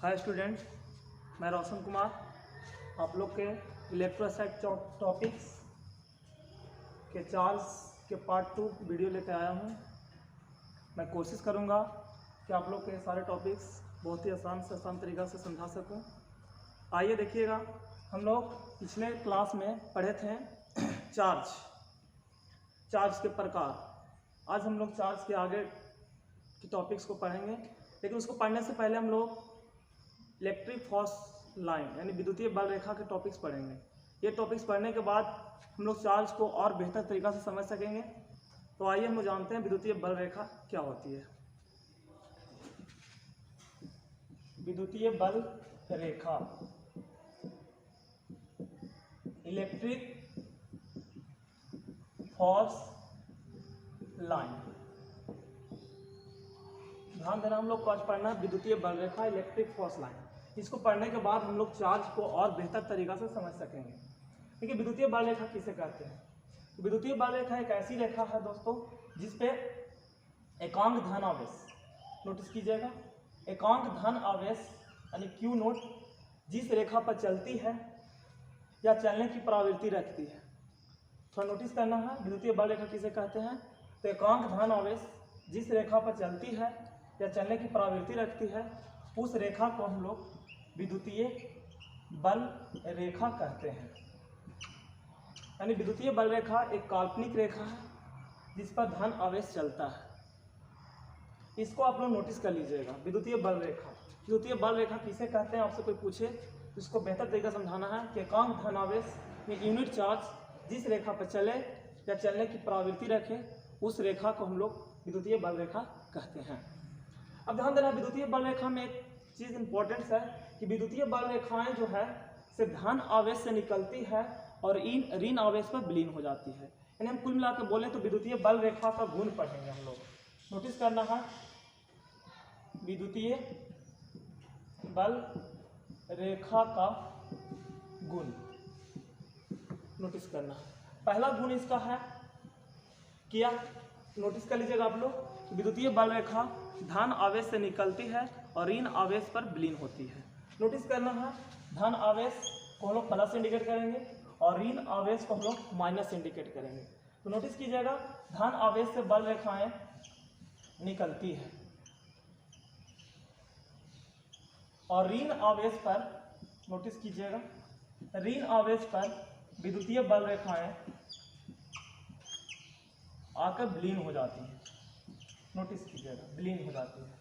Hi student, मैं रोशन कुमार आप लोग के इलेक्ट्रोस्टैटिक टॉपिक्स के चार्ल्स के पार्ट 2 वीडियो लेकर आया हूँ। मैं कोशिश करूँगा कि आप लोग के सारे टॉपिक्स बहुत ही आसान से आसान तरीक़ा से समझा सकूँ। आइए देखिएगा, हम लोग पिछले क्लास में पढ़े थे चार्ज के प्रकार। आज हम लोग चार्ज के आगे के टॉपिक्स को पढ़ेंगे, लेकिन उसको पढ़ने से पहले हम लोग इलेक्ट्रिक फोर्स लाइन यानी विद्युतीय बल रेखा के टॉपिक्स पढ़ेंगे। ये टॉपिक्स पढ़ने के बाद हम लोग चार्ज को और बेहतर तरीक़ा से समझ सकेंगे। तो आइए हम लोग जानते हैं विद्युतीय बल रेखा क्या होती है। विद्युतीय बल रेखा, इलेक्ट्रिक फोर्स लाइन। ध्यान देना, हम लोग को आज पढ़ना है विद्युतीय बल रेखा, इलेक्ट्रिक फोर्स लाइन। इसको पढ़ने के बाद हम लोग चार्ज को और बेहतर तरीक़ा से समझ सकेंगे। देखिए, विद्युतीय बल रेखा किसे कहते हैं? तो विद्युतीय बल रेखा एक ऐसी रेखा है दोस्तों जिसपे एकांक धन आवेश, नोटिस कीजिएगा, एकांक धन आवेश यानी क्यू नोट जिस रेखा पर चलती है या चलने की प्रवृत्ति रखती है। थोड़ा नोटिस करना है, विद्युतीय बल रेखा किसे कहते हैं? तो एकांक धन आवेश जिस रेखा पर चलती है या चलने की प्रवृत्ति रखती है, उस रेखा को हम लोग विद्युतीय बल रेखा कहते हैं। यानी विद्युतीय बल रेखा एक काल्पनिक रेखा है जिस पर धन आवेश चलता है। इसको आप लोग नोटिस कर लीजिएगा, विद्युतीय बल रेखा। विद्युतीय बल रेखा किसे कहते हैं? आपसे कोई पूछे तो इसको बेहतर तरीका समझाना है कि एकांक धन आवेश में यूनिट चार्ज जिस रेखा पर चले या चलने की प्रवृत्ति रखे, उस रेखा को हम लोग विद्युतीय बल रेखा कहते हैं। अब ध्यान देना, विद्युतीय बल रेखा में एक चीज़ इंपॉर्टेंट है कि विद्युतीय बल रेखाएं जो है से धन आवेश से निकलती है और ऋण आवेश पर विलीन हो जाती है। यानी हम कुल मिलाकर बोले तो विद्युतीय बल रेखा का गुण पढ़ेंगे हम लोग। नोटिस करना है, विद्युतीय बल रेखा का गुण नोटिस करना है। पहला गुण इसका है क्या, नोटिस कर लीजिएगा आप लोग, विद्युतीय बल रेखा धन आवेश से निकलती है और ऋण आवेश पर विलीन होती है। नोटिस करना है, धन आवेश को हम लोग प्लस इंडिकेट करेंगे और ऋण आवेश को हम लोग माइनस इंडिकेट करेंगे। तो नोटिस कीजिएगा, धन आवेश से बल रेखाएं निकलती है और ऋण आवेश पर, नोटिस कीजिएगा, ऋण आवेश पर विद्युतीय बल रेखाएं आकर विलीन हो जाती है। नोटिस कीजिएगा, विलीन हो जाती है।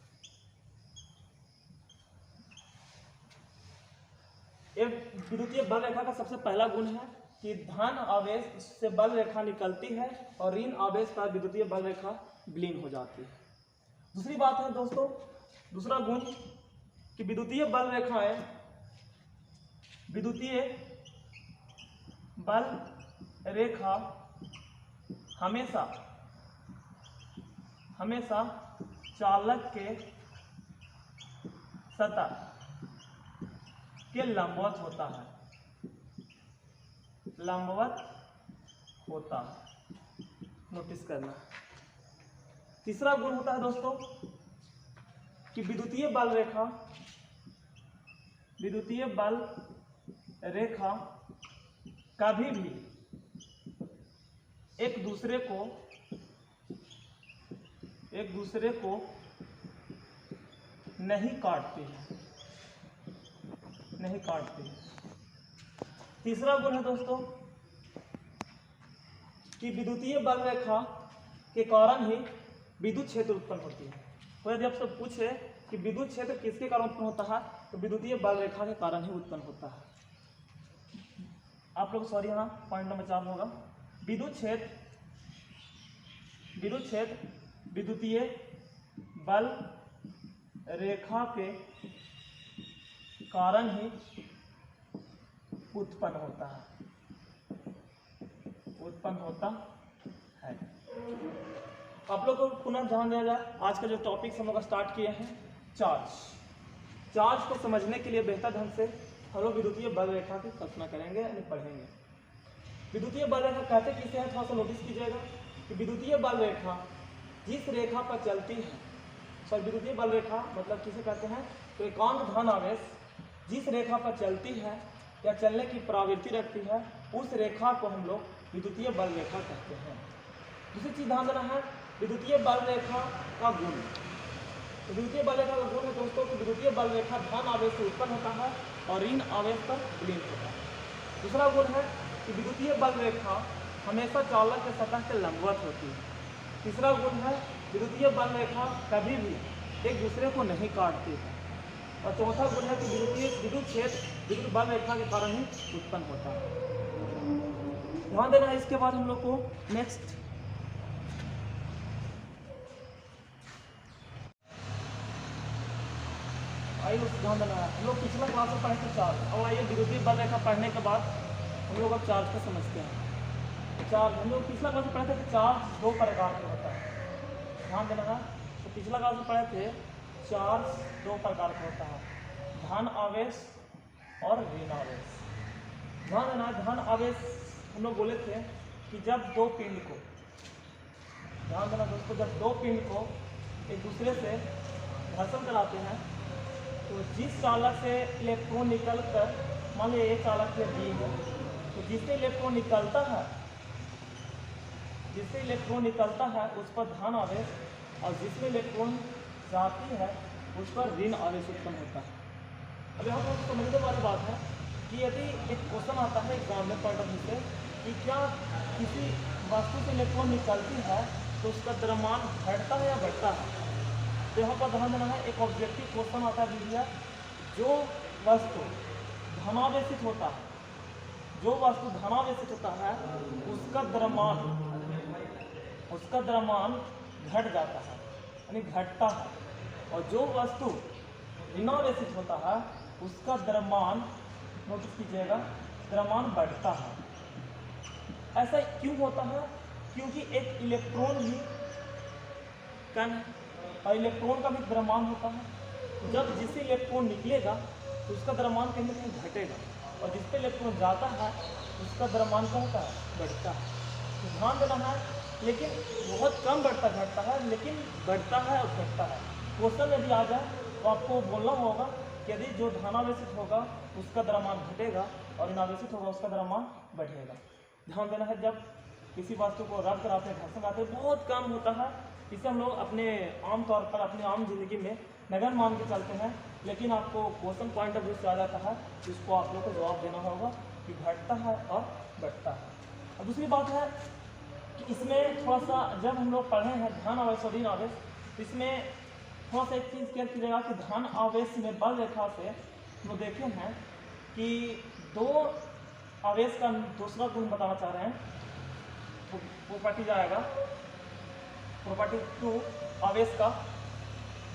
एक विद्युतीय बल रेखा का सबसे पहला गुण है कि धन आवेश से बल रेखा निकलती है और ऋण आवेश पर विद्युतीय बल रेखा विलीन हो जाती है। दूसरी बात है दोस्तों, दूसरा गुण कि विद्युतीय बल रेखाएं, विद्युतीय बल रेखा हमेशा चालक के सतह के लंबवत होता है, लंबवत होता है। नोटिस करना। तीसरा गुण होता है दोस्तों कि विद्युतीय बल रेखा कभी भी एक दूसरे को नहीं काटती है, तीसरा गुण है दोस्तों कि विद्युतीय बल रेखा के कारण ही विद्युत क्षेत्र उत्पन्न होती है। तो यदि आपसे पूछे कि विद्युत क्षेत्र किसके कारण उत्पन्न होता है, तो विद्युतीय बल रेखा के कारण ही उत्पन्न होता है। आप लोग सॉरी, यहाँ पॉइंट नंबर 4 होगा, विद्युत क्षेत्र विद्युतीय बल रेखा के कारण ही उत्पन्न होता है। आप लोग को पुनः ध्यान दिया जाए, आज का जो टॉपिक हम लोग स्टार्ट किए हैं चार्ज को समझने के लिए बेहतर ढंग से हम लोग विद्युतीय बल रेखा की कल्पना करेंगे यानी पढ़ेंगे। विद्युतीय बल रेखा कहते किसे हैं, थोड़ा सा नोटिस कीजिएगा कि विद्युतीय बल रेखा जिस रेखा पर चलती है पर विद्युतीय बल रेखा मतलब किसे कहते हैं? तो एकांक धन आवेश जिस रेखा पर चलती है या चलने की प्रवृत्ति रखती है उस रेखा को हम लोग विद्युतीय बल रेखा कहते हैं। दूसरी चीज ध्यान देना है, विद्युतीय बल रेखा का गुण। तो विद्युतीय बल रेखा का गुण है दोस्तों कि विद्युतीय बल रेखा धन आवेश से उत्पन्न होता है और ऋण आवेश पर विलीन होता है। दूसरा गुण है कि विद्युतीय बल रेखा हमेशा चालक के सतह के लंबवत होती है। तीसरा गुण है विद्युतीय बल रेखा कभी भी एक दूसरे को नहीं काटती है। और चौथा गुण है कि विद्युत क्षेत्र विद्युत बल रेखा के कारण ही उत्पन्न होता है। ध्यान देना है। इसके बाद हम लोग को नेक्स्ट आइए ध्यान देना है। हम लोग पिछला क्लास में पढ़े थे चार्ज, और आइए विद्युतीय बल रेखा पढ़ने के बाद हम लोग अब चार्ज को समझते हैं। चार्ज हम लोग पिछला क्लास में पढ़े थे कि चार्ज दो प्रकार के होता है। ध्यान देना है। तो पिछला क्लास में पढ़े थे चार्ज दो प्रकार का होता है, धन आवेश और ऋण आवेश। ध्यान देना है। धन आवेश हम लोग बोले थे कि जब दो पिंड को, ध्यान देना दोस्तों, जब दो पिंड को एक दूसरे से घर्षण कराते हैं तो जिस चालक से इलेक्ट्रॉन निकल कर, मान लीजिए एक चालक से दी है, तो जिससे इलेक्ट्रॉन निकलता है उस पर धन आवेश और जिसमें इलेक्ट्रॉन जाती है उस पर ऋण आवेश उत्पन्न होता है। अब यहाँ पर समझने वाली बात है कि यदि एक क्वेश्चन आता है एग्जाम में पॉइंट ऑफ व्यू से कि क्या किसी वस्तु से इलेक्ट्रॉन निकलती है तो उसका द्रव्यमान घटता है या बढ़ता है, तो यहाँ पर ध्यान देना है। एक ऑब्जेक्टिव क्वेश्चन आता है भैया, जो वस्तु धनावेशित होता है, उसका द्रव्यमान घट जाता है यानी घटता है, और जो वस्तु ऋणावेशित होता है उसका द्रव्यमान, नोटिस कीजिएगा, द्रव्यमान बढ़ता है। ऐसा क्यों होता है? क्योंकि एक इलेक्ट्रॉन भी कण है और इलेक्ट्रॉन का भी द्रव्यमान होता है। जब जिससे इलेक्ट्रॉन निकलेगा तो उसका द्रव्यमान कहीं ना कहीं घटेगा, और जिस पे इलेक्ट्रॉन जाता है उसका द्रव्यमान क्या होता है? बढ़ता है। तो ध्यान देना है, लेकिन बहुत कम बढ़ता घटता है, लेकिन बढ़ता है और घटता है। क्वेश्चन यदि आ जाए तो आपको बोलना होगा कि यदि जो धनावेशित होगा उसका द्रव्यमान घटेगा और ऋणावेशित होगा उसका द्रव्यमान बढ़ेगा। ध्यान देना है। जब किसी वस्तु को रब कराते हैं, घर्षण कराते हैं, बहुत कम होता है। इसे हम लोग अपने आम तौर पर अपनी आम जिंदगी में नगण्य मान के चलते हैं, लेकिन आपको क्वेश्चन पॉइंट ऑफ व्यू से आ जाता है जिसको आप लोग को जवाब देना होगा कि घटता है और बढ़ता है। और दूसरी बात है कि इसमें थोड़ा सा जब हम लोग पढ़े हैं धन आवेश और ऋण आवेश, इसमें थोड़ा सा एक चीज़ क्लियर कीजिएगा कि धन आवेश में बल रेखा से हम लोग देखे हैं कि दो आवेश का दूसरा गुण बताना चाह रहे हैं। प्रॉपर्टी जाएगा प्रॉपर्टी 2 आवेश का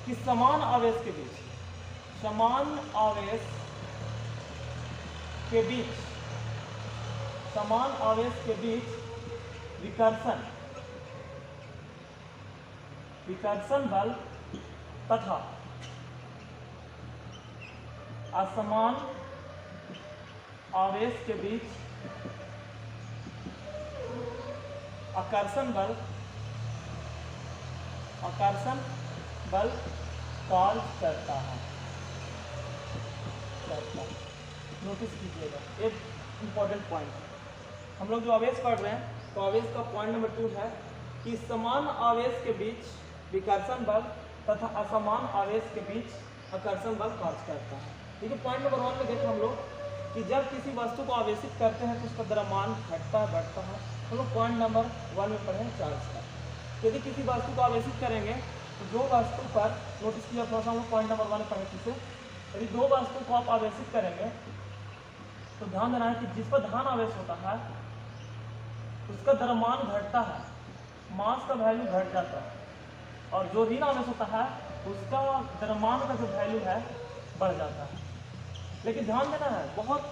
कि समान आवेश के बीच विकर्षण बल तथा असमान आवेश के बीच आकर्षण बल कार्य करता है। नोटिस कीजिएगा, एक इंपॉर्टेंट पॉइंट है। हम लोग जो आवेश पढ़ रहे हैं तो आवेश का पॉइंट नंबर 2 है कि समान आवेश के बीच विकर्षण बल तथा असमान आवेश के बीच आकर्षण बल कार्य करता है। देखिए पॉइंट नंबर 1 में देखें हम लोग कि जब किसी वस्तु को आवेशित करते हैं तो उसका द्रव्यमान घटता है बढ़ता है। हम लोग पॉइंट नंबर 1 में पढ़े चार्ज का। यदि किसी वस्तु को आवेशित करेंगे तो दो वस्तु पर, नोटिस किया थोड़ा सा हम लोग पॉइंट नंबर 1 में पढ़े किसे, यदि दो वस्तु को आप आवेशित करेंगे तो ध्यान देना है कि जिस पर धन आवेश होता है उसका द्रव्यमान घटता है, मास का वैल्यू घट जाता है, और जो ऋण आवेश होता है उसका द्रव्यमान का जो वैल्यू है बढ़ जाता है। लेकिन ध्यान देना है बहुत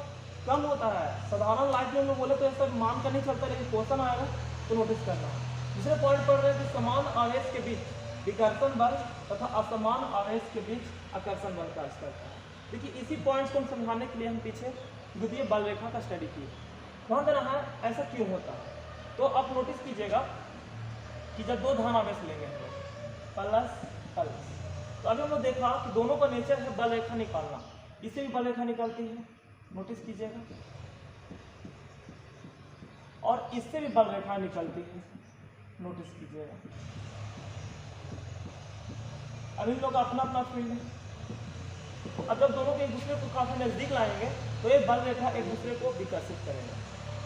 कम होता है। साधारण लाइफ में हम लोग बोले तो ऐसा मान कर नहीं चलता, लेकिन क्वेश्चन आएगा तो नोटिस करना है। दूसरे पॉइंट पढ़ रहे हैं कि समान आवेश के बीच विकर्षण बल तथा असमान आवेश के बीच आकर्षण बल कार्य करता है। देखिए इसी पॉइंट्स को हम समझाने के लिए हम पीछे विद्युतीय बल रेखा का स्टडी किए। ध्यान देना है ऐसा क्यों होता है। तो आप नोटिस कीजिएगा कि जब दो धन आवेश लेंगे प्लस प्लस, तो अभी हम लोग देखा कि दोनों का नेचर है बल रेखा निकालना, इससे भी बल रेखा निकलती है, नोटिस कीजिएगा, और इससे भी बल रेखा निकलती है, नोटिस कीजिएगा। अभी लोग अपना अपना फील्ड है। अब जब दोनों को एक दूसरे को काफी नजदीक लाएंगे तो ये बल रेखा एक दूसरे को विकसित करेगा।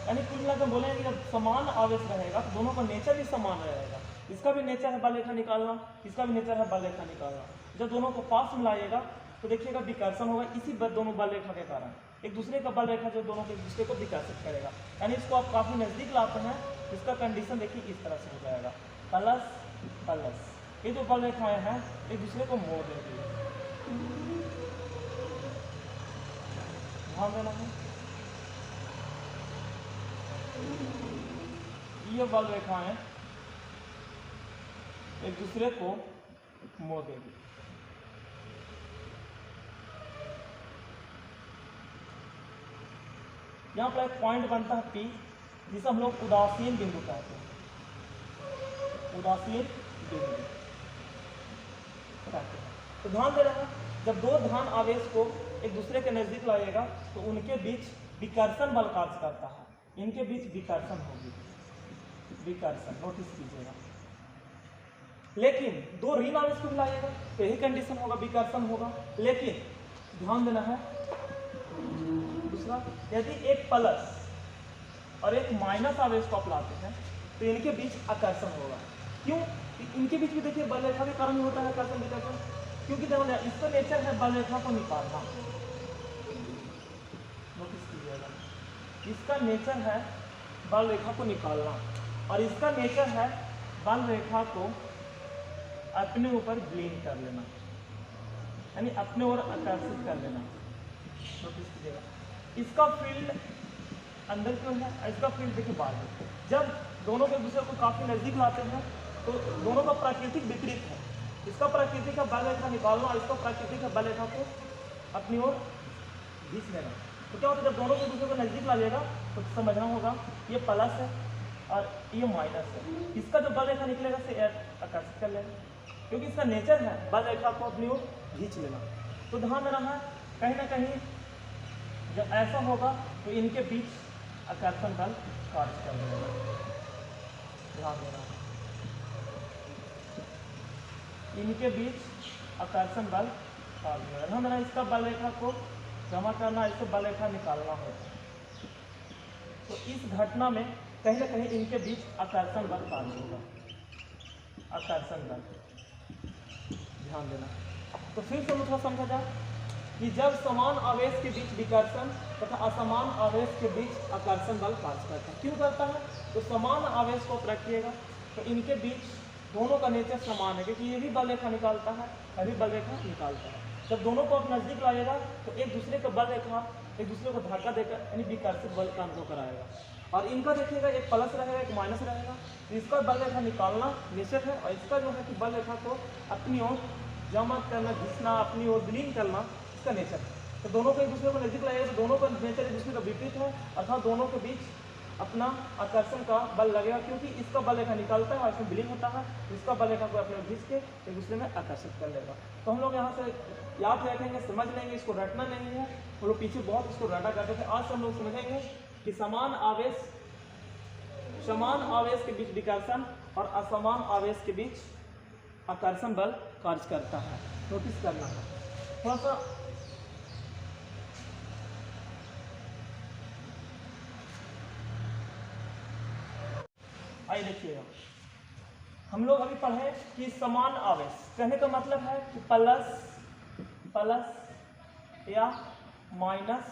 यानी कुल मिलाकर बोलेंगे जब समान आवेश रहेगा तो दोनों का नेचर भी समान रहेगा। इसका भी नेचर है बल रेखा निकालना, इसका भी नेचर है बल रेखा निकालना। जब दोनों को पास में लाइएगा तो देखिएगा विकर्षण होगा, इसी दोनों बल रेखा के कारण एक दूसरे का बल रेखा जो दोनों को एक दूसरे को विकसित करेगा। यानी इसको आप काफी नजदीक लाते हैं, इसका कंडीशन देखिए इस तरह से हो जाएगा, प्लस प्लस। ये जो बल रेखाएं हैं एक दूसरे को मोड़ देंगी, ध्यान देना है। ये बल रेखाएं एक दूसरे को मोड़ देगी। यहाँ पर एक पॉइंट बनता है P, जिसे हम लोग उदासीन बिंदु कहते हैं, उदासीन बिंदु कहते हैं। तो ध्यान दे रहे हैं, जब दो ध्यान आवेश को एक दूसरे के नजदीक लाइएगा तो उनके बीच विकर्षण बल कार्य करता है, इनके बीच विकर्षण होगी, विकर्षण, नोटिस कीजिएगा। लेकिन दो ऋण आवेश को भी लाइएगा तो यही कंडीशन होगा, विकर्षण होगा। लेकिन ध्यान देना है दूसरा, यदि एक प्लस और एक माइनस आवेश को आप लाते हैं तो इनके बीच आकर्षण होगा। क्यों? इनके बीच भी देखिए बल रेखा के कारण होता है आकर्षण विकर्षण, क्योंकि देखो इसका नेचर है बल रेखा को निकालना, नोटिस कीजिएगा, इसका नेचर है बल रेखा को निकालना और इसका नेचर है बल रेखा को अपने ऊपर ब्लीन कर लेना, यानी अपने ओर आकर्षित कर लेना, नोटिस कीजिएगा। इसका फील्ड अंदर क्यों है, इसका फील्ड देखिए बाहर है। जब दोनों को एक दूसरे को काफी नजदीक लाते हैं तो दोनों का प्राकृतिक विपरीत है, इसका प्राकृतिक है बल रेखा निकालना और इसका प्राकृतिक है बल रेखा को अपनी ओर खींच लेना। तो क्या होता है, जब दोनों को एक दूसरे को नजदीक ला लेगा तो समझना होगा ये प्लस है और ये माइनस है, इसका जो बल रेखा निकलेगा से आकर्षित कर लेगा, क्योंकि इसका नेचर है बल रेखा को अपनी ओर खींच लेना। तो ध्यान देना है, कहीं ना कहीं जब ऐसा होगा तो इनके बीच आकर्षण बल कार्य कर देगा, ध्यान देना है, इनके बीच आकर्षण बल कार्य करेगा। ध्यान देना, इसका बल रेखा को जमा करना, इससे बल रेखा निकालना होता है। तो इस घटना में कहीं ना कहीं इनके बीच आकर्षण बल कार्य होगा, आकर्षण बल, ध्यान देना। तो फिर से थोड़ा समझा जाए कि जब समान आवेश के बीच विकर्षण तथा असमान आवेश के बीच आकर्षण बल कार्य करता है। क्यों करता है? तो समान आवेश को रखिएगा तो इनके बीच दोनों का नेचर समान है, क्योंकि ये भी बल रेखा निकालता है, ये भी बल रेखा निकालता है। जब दोनों को आप नजदीक लाएगा तो एक दूसरे का बल रेखा एक दूसरे को धक्का देकर यानी विकर्षित बल का अनुभव कराएगा। और इनका देखिएगा एक प्लस रहेगा एक माइनस रहेगा, तो इसका बल रेखा निकालना निश्चित है और इसका जो है कि बल रेखा को अपनी ओर जमा करना, घिसना, अपनी ओर विलीन करना इसका नेचर है। तो दोनों को एक दूसरे को नजदीक लाएगा तो दोनों का नेचर एक दूसरे का विपरीत है, अर्थात दोनों के बीच अपना आकर्षण का बल लगेगा, क्योंकि इसका बल रेखा निकालता है और इसमें विलीन होता है, इसका बल रेखा को अपने घिस के एक दूसरे में आकर्षित कर लेगा। तो हम लोग यहाँ से याद रखेंगे, समझ लेंगे, इसको रटना नहीं है। हम लोग पीछे बहुत इसको रटा करते थे, आज से हम लोग समझेंगे कि समान आवेश के बीच विकर्षण और असमान आवेश के बीच आकर्षण बल कार्य करता है। नोटिस करना है थोड़ा सा, आइए देखिएगा, हम लोग अभी पढ़े कि समान आवेश कहने का मतलब है कि प्लस या माइनस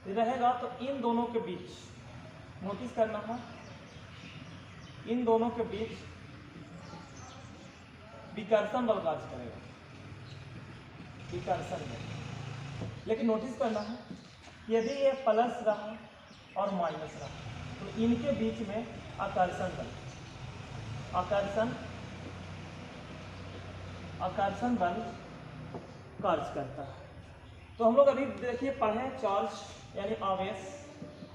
रहेगा तो इन दोनों के बीच, नोटिस करना है, इन दोनों के बीच विकर्षण बल कार्य करेगा, विकर्षण बल। लेकिन नोटिस करना है यदि ये प्लस रहा और माइनस रहा तो इनके बीच में आकर्षण बल कार्य करता है। तो हम लोग अभी देखिए पढ़े चार्ज यानी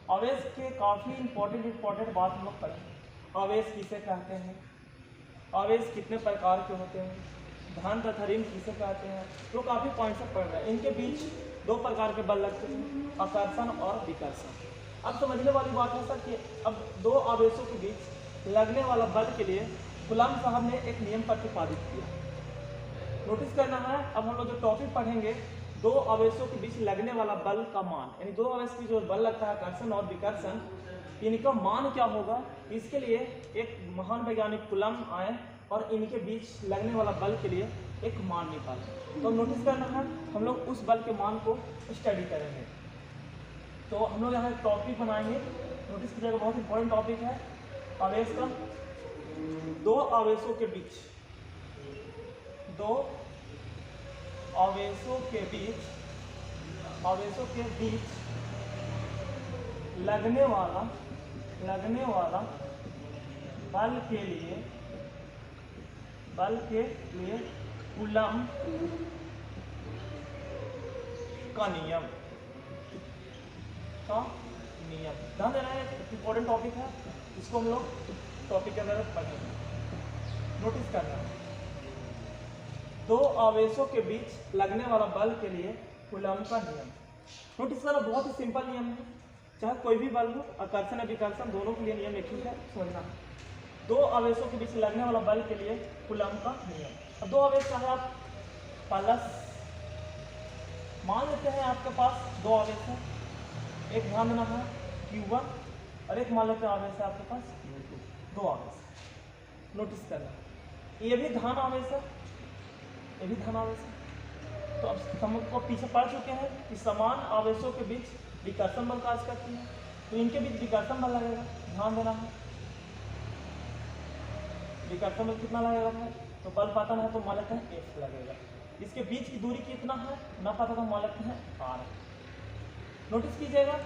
आवेश के काफी इंपॉर्टेंट बात हम लोग पढ़े। आवेश किसे कहते हैं, आवेश कितने प्रकार के होते हैं, धन तथा ऋण किसे कहते हैं, तो काफी पॉइंट से पढ़ रहे हैं। इनके बीच दो प्रकार के बल लगते हैं, आकर्षण और विकर्षण। अब समझने वाली बात है सर कि अब दो आवेशों के बीच लगने वाला बल के लिए गुलाम साहब ने एक नियम प्रतिपादित किया। नोटिस करना है, अब हम लोग जो टॉपिक पढ़ेंगे दो आवेशों के बीच लगने वाला बल का मान, यानी दो आवेश की जो बल लगता है आकर्षण और विकर्षण, इनका मान क्या होगा, इसके लिए एक महान वैज्ञानिक कुलम आए और इनके बीच लगने वाला बल के लिए एक मान निकाले। तो नोटिस करना है, हम लोग उस बल के मान को स्टडी करेंगे। तो हम लोग यहाँ एक टॉपिक बनाएंगे, नोटिस कीजिएगा, बहुत इंपॉर्टेंट टॉपिक है आवेश का। दो आवेशों के बीच लगने वाला बल के लिए कूलम का नियम ध्यान देना है, इंपॉर्टेंट टॉपिक है, इसको हम लोग टॉपिक के अंदर पढ़ेंगे। नोटिस करना है, दो आवेशों के बीच लगने वाला बल के लिए कूलम का नियम। नोटिस करना, बहुत ही सिंपल नियम है, चाहे कोई भी बल हो, आकर्षण या विकर्षण, दोनों के लिए नियम एक ही है, समझना है। दो आवेशों के बीच लगने वाला बल के लिए कूलम का नियम। अब दो आवेश चाहे आप प्लस, मान लेते हैं आपके पास दो आवेश है, एक ध्यान देना है Q1 और एक मान लेते हैं आवेश है आपके पास Q2, दो आवेश। नोटिस करना, ये भी धन आवेश है, ये भी धन आवेश है। तो अब हम को पीछे पढ़ चुके हैं कि समान आवेशों के बीच विकर्षण बल कार्य करती है, तो इनके बीच विकर्षण बल लगेगा, ध्यान देना है। विकर्षण बल कितना लगेगा है, तो बल पता है तो मान लेते हैं F लगेगा। इसके बीच की दूरी कितना है ना पता तो मान लेते हैं R। नोटिस कीजिएगा,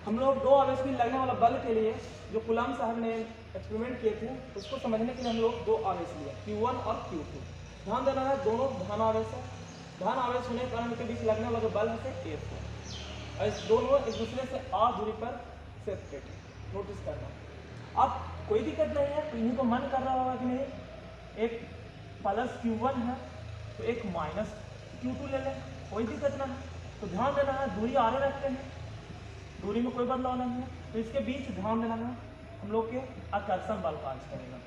हम लोग दो आवेश में लगने वाला बल के लिए जो कूलम साहब ने एक्सपेरिमेंट किए थे उसको समझने के लिए हम लोग दो आवेश लिए, Q1 और Q2। ध्यान देना है, दोनों धन आवेश है, धन आवेश होने के कारण इनके बीच लगने वाला जो बल है F है, और इस दोनों एक दूसरे से R दूरी पर सेपरेट है। नोटिस करना, अब कोई दिक्कत नहीं है, इन्हीं को मन कर रहा होगा कि नहीं, एक प्लस Q1 है तो एक माइनस Q2 ले लें, कोई दिक्कत ना है। तो ध्यान देना है, दूरी आगे रखते हैं, दूरी में कोई बदलाव नहीं है, तो इसके बीच ध्यान देना है हम लोग के आकर्षण बल कार्य करेगा।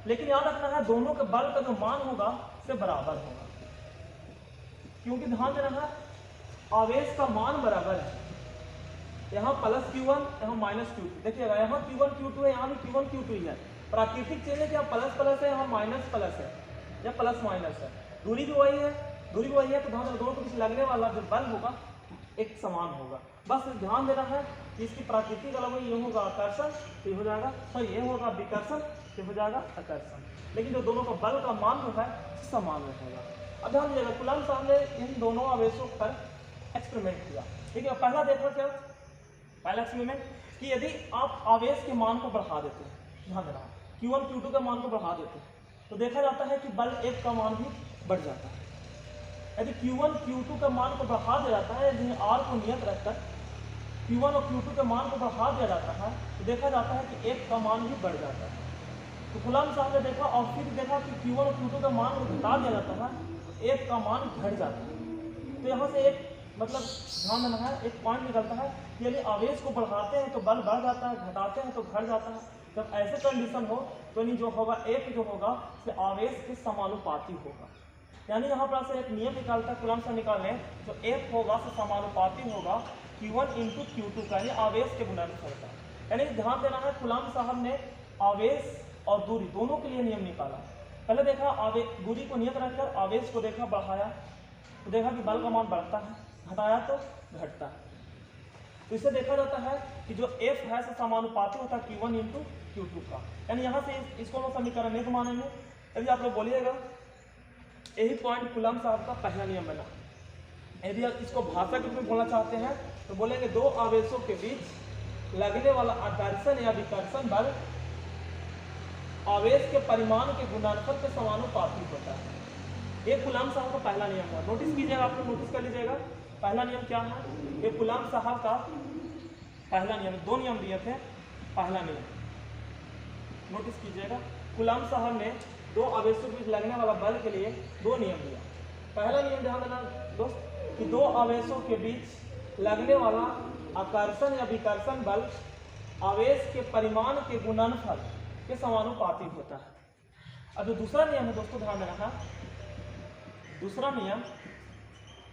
लेकिन याद रखना है, दोनों के बल का जो मान होगा से बराबर होगा, क्योंकि ध्यान देना है आवेश का मान बराबर है, यहाँ प्लस Q1 यहाँ माइनस Q2, देखिएगा यहाँ Q1 Q2 है, यहाँ भी Q1 Q2 ही है। प्राकृतिक चेंज है कि यहाँ प्लस प्लस है, यहाँ माइनस प्लस है, या प्लस माइनस है, दूरी भी वही है, दूरी भी वही है, तो ध्यान दोनों के बीच लगने वाला जो बल होगा एक समान होगा। बस ध्यान देना है कि इसकी प्राकृतिक अलग ये होगा आकर्षण, तो हो जाएगा, तो ये होगा विकर्षण, तो हो जाएगा आकर्षण, लेकिन जो दोनों का बल का मान जो है समान रहेगा। अब ध्यान दीजिएगा, कूलम साहब ने इन दोनों आवेशों पर एक्सपेरिमेंट किया। ठीक है, पहला देखो क्या, पहला एक्सपेरिमेंट कि यदि आप आवेश के मान को बढ़ा देते हैं, ध्यान देना Q1 Q2 के मान को बढ़ा देते हैं, तो देखा जाता है कि बल F का मान भी बढ़ जाता है। यदि Q1 Q2 के मान को बढ़ा दिया जाता है, यदि R को नियत रखकर Q1 और Q2 के मान को बढ़ा दिया जाता है, तो देखा जाता है कि F का मान भी बढ़ जाता है। तो कूलम साहब ने देखा और फिर देखा कि Q1 और Q2 के मान को घटा दिया जाता है, तो F का मान घट जाता है। तो यहाँ से एक मतलब ध्यान देना है, एक पॉइंट निकलता है कि यदि आवेश को बढ़ाते हैं तो बल बढ़ जाता है, घटाते हैं तो घट जाता है। जब ऐसे कंडीशन हो तो नहीं जो होगा F जो होगा से आवेश के समानुपाती होगा। यानी यहाँ पर से एक नियम निकालता है कूलम से निकालने, जो F होगा से समानुपाती होगा Q1 इंटू Q2 का, यानी आवेश के गुणनफल का। यानी ध्यान देना है, कूलम साहब ने आवेश और दूरी दोनों के लिए नियम निकाला। पहले देखा दूरी को नियत रखकर आवेश को देखा बढ़ाया, तो देखा कि बल का मान बढ़ता है, घटाया तो घटता है। तो इससे देखा जाता है कि जो F है से समानुपाती होता है Q1 इंटू Q2 का। यानी यहाँ से इसको हम समीकरण एक मानेंगे। यदि आप लोग बोलिएगा, यही पॉइंट कूलम साहब का पहला नियम बना। यदि आप इसको भाषा के रूप में बोलना चाहते हैं तो बोलेंगे दो आवेशों के बीच लगने वाला आकर्षण या विकर्षण बल आवेश के परिमाण के गुणनफल के समानुपाती होता है। ये कूलम साहब का पहला नियम है। नोटिस कीजिएगा, आप लोग नोटिस कर लीजिएगा, पहला नियम क्या है, ये कूलम साहब का पहला नियम, दो नियम दिए थे, पहला नियम नोटिस कीजिएगा, कूलम साहब ने दो आवेशों के बीच लगने वाला बल के लिए दो नियम दिया। पहला नियम ध्यान देना दोस्त कि दो आवेशों के बीच लगने वाला आकर्षण या विकर्षण बल आवेश के परिमाण के गुणनफल के समानुपाती होता है। अब जो दूसरा नियम है दोस्तों ध्यान देना है, दूसरा नियम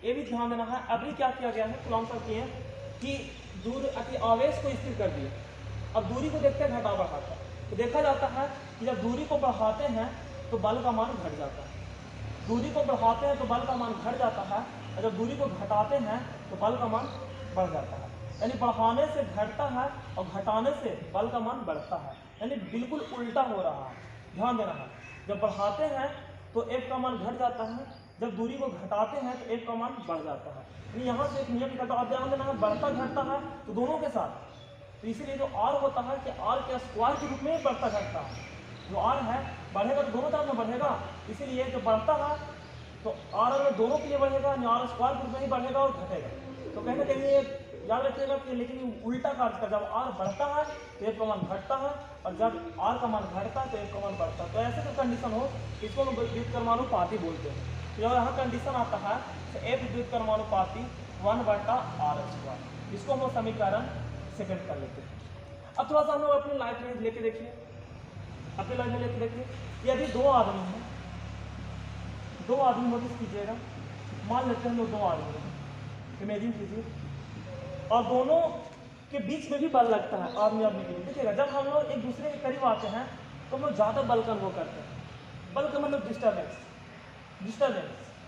ये भी ध्यान देना है। अभी क्या किया गया है, कूलॉम सर किए कि आवेश को स्थिर कर दिए। अब दूरी को देखते हैं घटा बढ़ाता, तो देखा जाता है कि जब दूरी को बढ़ाते हैं तो बल का मान घट जाता है, दूरी को बढ़ाते हैं तो बल का मान घट जाता है, और जब दूरी को घटाते हैं तो बल का मान बढ़ जाता है। यानी बढ़ाने से घटता है और घटाने से बल का मान बढ़ता है, यानी बिल्कुल उल्टा हो रहा है। ध्यान देना है, जब बढ़ाते हैं तो F का मान घट जाता है, जब दूरी को घटाते हैं तो F का मान बढ़ जाता है। यानी यहाँ से एक नियम निकलता है, आप ध्यान देना है, बढ़ता घटता है तो दोनों के साथ, तो इसीलिए जो R होता है कि R के स्क्वायर के रूप में बढ़ता घटता है। जो R है बढ़ेगा तो दोनों तरफ में बढ़ेगा, इसीलिए जो बढ़ता है तो R अगर दोनों के लिए बढ़ेगा, R स्क्वायर के रूप में ही बढ़ेगा और घटेगा। तो कहीं ना कहीं ये याद रखिएगा कि लेकिन उल्टा कार्य करता है, जब R बढ़ता है तो F का मान घटता है, और जब R का मान घटता है तो F का मान बढ़ता है। तो ऐसे कोई कंडीशन हो इसको हम व्युत्क्रमानुपाती बोलते हैं। तो जब यहाँ कंडीशन आता है तो F व्युत्क्रमानुपाती 1/r², इसको हम समीकरण सेकंड कर लेते हैं। अब थोड़ा सा हम लोग अपनी लाइफ में लेके देखिए, अपनी लाइफ में लेके देखिए, यदि दो आदमी हैं, दो आदमी नोटिस कीजिएगा, मान लेते हैं हम लोग दो आदमी हैं, इमेजिन कीजिए, और दोनों के बीच में भी बल लगता है आदमी आदमी के लिए। देखिएगा जब हम लोग एक दूसरे के करीब आते हैं तो हम लोग ज़्यादा बल का अनुभव करते हैं। बल का मतलब डिस्टर्बेंस,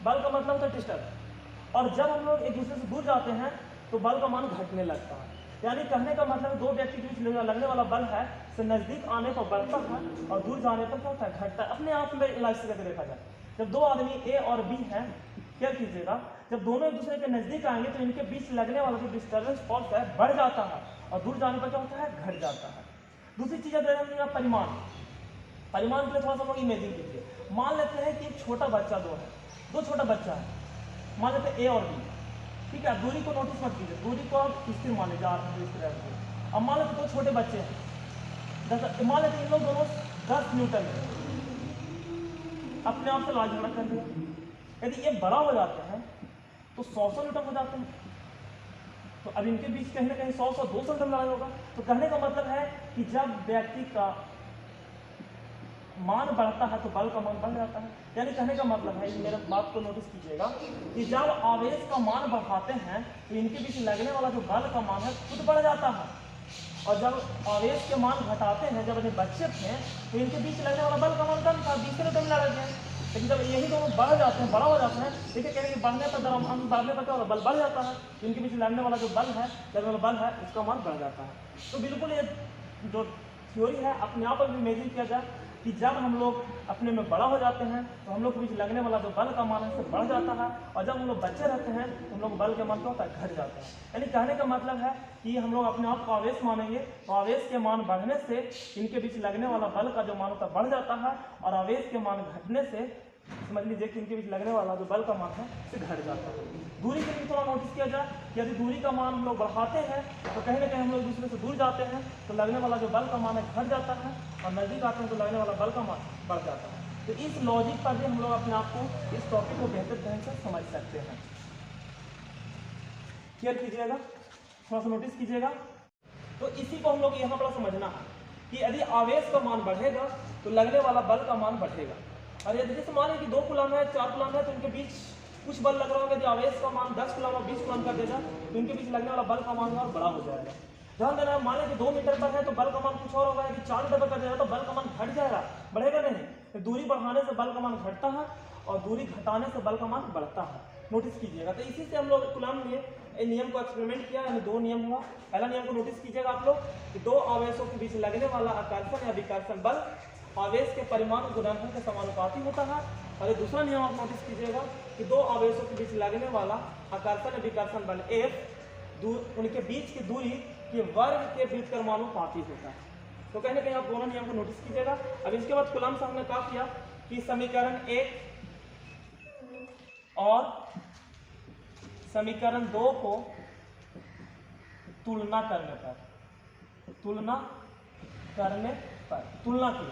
बल का मतलब होता है डिस्टर्ब। और जब हम लोग एक दूसरे से दूर जाते हैं तो बल का मान घटने लगता है। यानी कहने का मतलब दो व्यक्ति के बीच लगने वाला बल है से नजदीक आने पर बढ़ता है और दूर जाने पर क्या होता है, घटता है। अपने आप में लाइफ से करके देखा जाए, जब दो आदमी ए और बी हैं, क्या कीजिएगा, जब दोनों एक दूसरे के नजदीक आएंगे तो इनके बीच लगने वाला जो डिस्टर्बेंस फोर्स है बढ़ जाता है, और दूर जाने पर क्या होता है, घट जाता है। दूसरी चीज है परिमाण। परिमाण के लिए थोड़ा सा लोग इमेजिन कीजिए, मान लेते हैं कि एक छोटा बच्चा दो छोटा बच्चा है, मान लेते हैं ए और बी, ठीक है। दूरी को नोटिस मत कीजिए, दूरी को आप स्थिर मान लीजिए R इस तरह से। अब मान लेते दो छोटे बच्चे हैं, मान लेते इन लोग दोनों 10 न्यूटन है, अपने आप से लड़ाई झगड़ा कर दिया। यदि ये बड़ा हो जाते हैं तो 100 न्यूटन हो जाते हैं, तो अब इनके बीच कहीं ना कहीं 100-200 न्यूटन लड़ाई होगा। तो कहने का मतलब है कि जब व्यक्ति का मान बढ़ता है तो बल का मान बढ़ जाता है। यानी कहने का मतलब है, मेरे बात को नोटिस कीजिएगा कि जब आवेश का मान बढ़ाते हैं तो इनके बीच लगने वाला जो बल का मान है खुद बढ़ जाता है, और जब आवेश के मान घटाते हैं, जब ये बच्चे थे तो इनके बीच लगने वाला बल का मान कम था, 20 न्यूटन लड़ गए। लेकिन जब यही दोनों बढ़ जाते हैं, बड़ा हो जाते हैं, देखिए कहेंगे बढ़ने पर बढ़ने पर क्या होगा, बल बढ़ जाता है, इनके बीच लगने वाला जो बल है, लगने वाला बल है, उसका मान बढ़ जाता है। तो बिल्कुल ये जो थ्योरी है अपने आप पर भी इमेजिन किया जाए कि जब हम लोग अपने में बड़ा हो जाते हैं तो हम लोग के बीच लगने वाला जो बल का मान है उससे बढ़ जाता है, और जब हम लोग बच्चे रहते हैं तो हम लोग बल के मान क्या होता है, घट जाता है। यानी कहने का मतलब है कि हम लोग अपने आप को आवेश मानेंगे तो आवेश के मान बढ़ने से इनके बीच लगने वाला बल का जो मान होता है बढ़ जाता है, और आवेश के मान घटने से समझ लीजिए कि इनके बीच लगने वाला जो बल का मान है उसे घट जाता है। दूरी के लिए थोड़ा नोटिस किया जाए, यदि दूरी का मान हम लोग बढ़ाते हैं तो कहीं ना कहीं हम लोग दूसरे से दूर जाते हैं तो लगने वाला जो बल का मान है घट जाता है, और नजदीक आते हैं तो लगने वाला बल का मान बढ़ जाता है। तो इस लॉजिक पर भी हम लोग अपने आप को इस टॉपिक को बेहतर ढंग से समझ सकते हैं। क्लियर कीजिएगा, थोड़ा सा नोटिस कीजिएगा। तो इसी को हम लोग यहाँ पर समझना है कि यदि आवेश का मान बढ़ेगा तो लगने वाला बल का मान बढ़ेगा। और यदि जैसे मान लीजिए 2 कूलम है, 4 कूलम है, तो उनके बीच कुछ बल लग रहा होगा। यदि आवेश का मान 10 कूलम और 20 कूलम कर देगा तो उनके बीच लगने वाला बल का मान और बड़ा हो जाएगा। ध्यान देना, मान लीजिए 2 मीटर पर है तो बल का मान कुछ और होगा, यदि 4 मीटर पर कर देगा तो बल का मान घट जाएगा, बढ़ेगा नहीं। तो दूरी बढ़ाने से बल का मान घटता है और दूरी घटाने से बल का मान बढ़ता है, नोटिस कीजिएगा। तो इसी से हम लोग कूलम में नियम को एक्सपेरिमेंट किया, यानी 2 नियम हुआ। पहला नियम को नोटिस कीजिएगा आप लोग कि 2 आवेशों के बीच लगने वाला आकर्षण या विकर्षण बल आवेश के परिमाण गुणनफल के समानुपाती होता है। और ये दूसरा नियम आप नोटिस कीजिएगा कि 2 आवेशों के बीच लगने वाला आकर्षण या विकर्षण बल F उनके बीच की दूरी के वर्ग के व्युत्क्रमानुपाती होता है। तो कहीं ना कहीं आप दोनों नियम को नोटिस कीजिएगा। अब इसके बाद कूलम साहब ने क्या किया कि समीकरण 1 और समीकरण 2 को तुलना करने पर तुलना की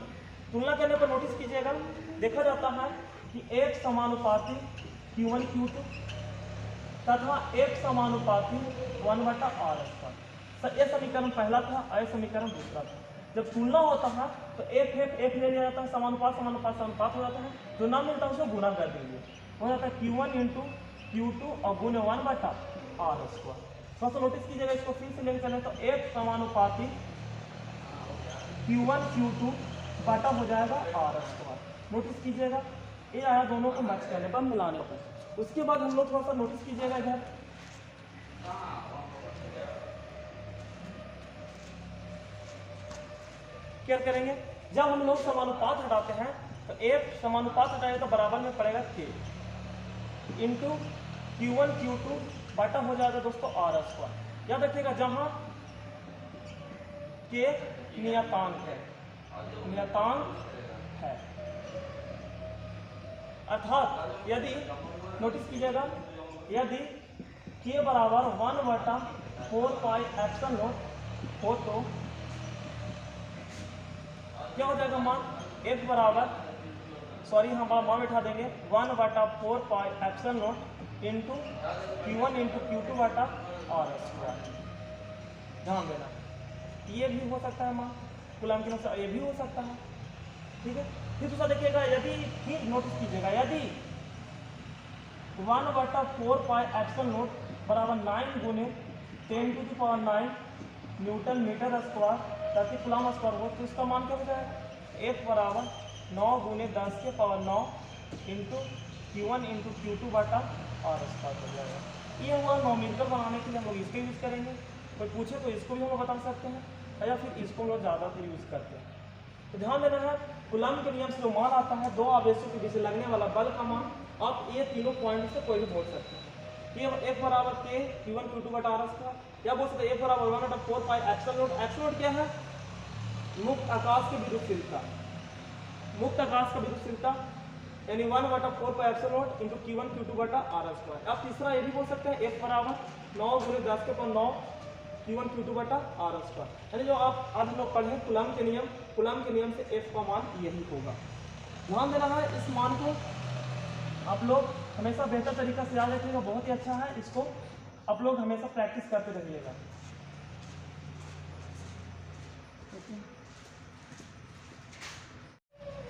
तुलना करने पर नोटिस कीजिएगा, देखा जाता है कि एक समानुपाती Q1 Q2 तथा एक समानुपाती 1/r²। सर ये समीकरण पहला था और ये समीकरण दूसरा था। जब तुलना होता है तो एक ले लिया जाता है, समानुपात समानुपात समानुपात हो जाता है, जो ना मिलता है उसको गुना कर दीजिए, हो जाता है Q1 × Q2 और गुने 1/r²। थोड़ा सा नोटिस कीजिएगा, इसको फिर से लेकर चलें तो एक समानुपाती Q1 Q2 बटा हो जाएगा r²। नोटिस कीजिएगा, ये आया दोनों को मैच करने पर, मिलाने पर। उसके बाद हम लोग थोड़ा सा नोटिस कीजिएगा इधर, क्या करेंगे, जब हम लोग समानुपात हटाते हैं तो एक समानुपात हटाएंगे तो बराबर में पड़ेगा k इंटू Q1 Q2 बटा हो जाएगा दोस्तों r²। याद रखिएगा, जहां k नियतांक है, अर्थात यदि नोटिस कीजिएगा, यदि k बराबर 1/4πε0 हो तो क्या हो जाएगा मान, f बराबर, सॉरी हम मान बैठा देंगे 1/4πε0 इंटू Q1 × Q2 बटा r²। ध्यान देना, ये भी हो सकता है मान कूलम के अनुसार, ये भी हो सकता है, ठीक है। फिर दूसरा देखिएगा, यदि फिर नोटिस कीजिएगा, यदि 1/4πε0 बराबर 9 गुने 10⁹ न्यूटन मीटर स्क्वायर प्रति कूलम स्क्वायर हो तो इसका मान क्या हो जाएगा, f बराबर 9 गुने 10⁹ इंटू Q1 × Q2 बटा r² हो जाएगा। ये हुआ नॉमिनल बनाने के लिए हम लोग इसका यूज़ करेंगे, कोई पूछे तो इसको भी हम बता सकते हैं या फिर इसको हम लोग ज़्यादातर यूज़ करते हैं। तो ध्यान देना है, कूलम के नियम से जो मान आता है, दो आवेशों के बीच लगने वाला बल का मान, आप ये तीनों पॉइंट से कोई भी बोल सकते हैं। ये f बराबर k Q1 Q2 बटा r², या बोल सकते हैं f बराबर 1/4πε0। एप्सिलॉन क्या है, मुक्त आकाश की विद्युतशीलता, मुक्त आकाश का विद्युतशीलता, यानी 1/4πε0 इंटू Q1 Q2 बटा r²। अब तीसरा ये भी बोल सकते हैं f बराबर 9 गुने 10⁹ Q1 Q2 बटा r²। यानी जो आप आज हम लोग पढ़े कूलम के नियम से f का मान यही होगा। ध्यान देना है, इस मान को आप लोग हमेशा बेहतर तरीका से याद रखिएगा, बहुत ही अच्छा है, इसको आप लोग हमेशा प्रैक्टिस करते रहिएगा।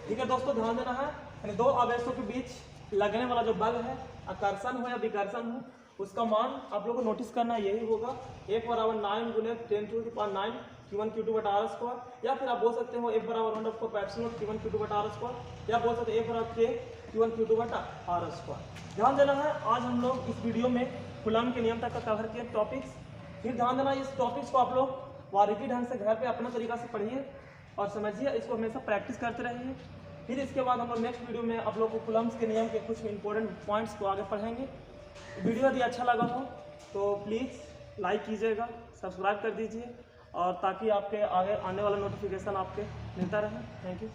ठीक है दोस्तों, ध्यान देना है, यानी दो आवेशों के बीच लगने वाला जो बल है, आकर्षण हो या विकर्षण हो, उसका मान आप लोगों को नोटिस करना यही होगा, f बराबर 9 गुने 10⁹ Q1 Q2 बटा r², या फिर आप बोल सकते हो f बराबर 1/4πε0 Q1 Q2 बटा r², या बोल सकते हैं f बराबर k Q1 Q2 बटा r²। ध्यान देना है, आज हम लोग इस वीडियो में कूलम के नियम तक का कवर किए टॉपिक्स। फिर ध्यान देना, इस टॉपिक्स को आप लोग बारीकी ढंग से घर पे अपने तरीका से पढ़िए और समझिए, इसको हमेशा प्रैक्टिस करते रहिए। फिर इसके बाद हम लोग नेक्स्ट वीडियो में आप लोग को कूलम्स के नियम के कुछ इंपॉर्टेंट पॉइंट्स को आगे पढ़ेंगे। वीडियो यदि अच्छा लगा हो तो प्लीज़ लाइक कीजिएगा, सब्सक्राइब कर दीजिए, और ताकि आपके आगे आने वाला नोटिफिकेशन आपके मिलता रहे। Thank you.